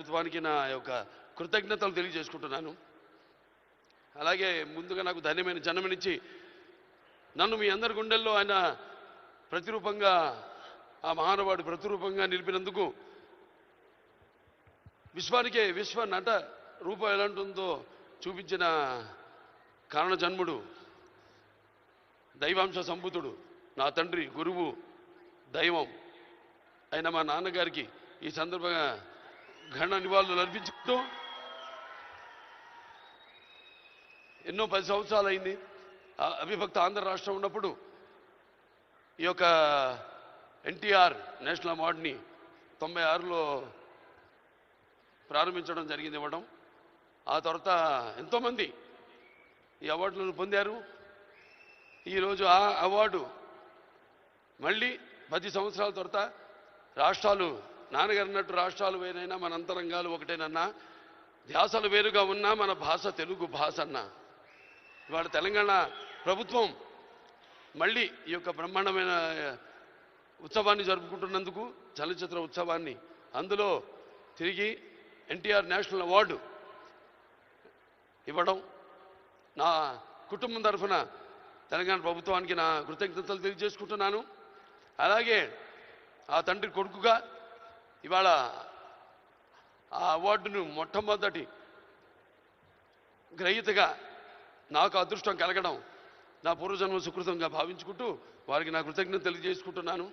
ప్రభుత్వానికి నా యొక్క కృతజ్ఞతలు తెలియజేసుకుంటున్నాను. అలాగే ముందుగా నాకు ధన్యమైన జన్మనిచ్చి నన్ను మీ అందరి గుండెల్లో ఆయన ప్రతిరూపంగా ఆ మహానుభావుడు ప్రతిరూపంగా నిలిపినందుకు విశ్వానికే విశ్వ నట రూపం ఎలాంటిందో చూపించిన కారణ జన్ముడు దైవాంశ సంభూతుడు నా తండ్రి గురువు దైవం అయిన మా నాన్నగారికి ఈ సందర్భంగా ఘన నివాళులు అర్పించుకుంటూ ఎన్నో 10 సంవత్సరాలు అయింది అవిభక్త ఆంధ్ర రాష్ట్రం ఉన్నప్పుడు ఈ యొక్క ఎన్టీఆర్ నేషనల్ అవార్డుని 96లో ప్రారంభించడం జరిగింది ఇవ్వడం. ఆ తర్వాత ఎంతోమంది ఈ అవార్డులను పొందారు. ఈరోజు ఆ అవార్డు మళ్ళీ 10 సంవత్సరాల తర్వాత రాష్ట్రాలు నాన్నగారు అన్నట్టు రాష్ట్రాలు వేరైనా మన అంతరంగాలు ఒకటేనన్నా ధ్యాసలు వేరుగా ఉన్నా మన భాష తెలుగు భాష అన్నా ఇవాళ తెలంగాణ ప్రభుత్వం మళ్ళీ ఈ యొక్క బ్రహ్మాండమైన ఉత్సవాన్ని జరుపుకుంటున్నందుకు చలనచిత్ర ఉత్సవాన్ని అందులో తిరిగి ఎన్టీఆర్ నేషనల్ అవార్డు ఇవ్వడం నా కుటుంబం తరఫున తెలంగాణ ప్రభుత్వానికి నా కృతజ్ఞతలు తెలియజేసుకుంటున్నాను. అలాగే ఆ తండ్రి కొడుకుగా ఇవాళ ఆ అవార్డును మొట్టమొదటి గ్రహీతగా నాకు అదృష్టం కలగడం నా పూర్వజన్మ సుకృతంగా భావించుకుంటూ వారికి నా కృతజ్ఞతలు తెలియజేసుకుంటున్నాను.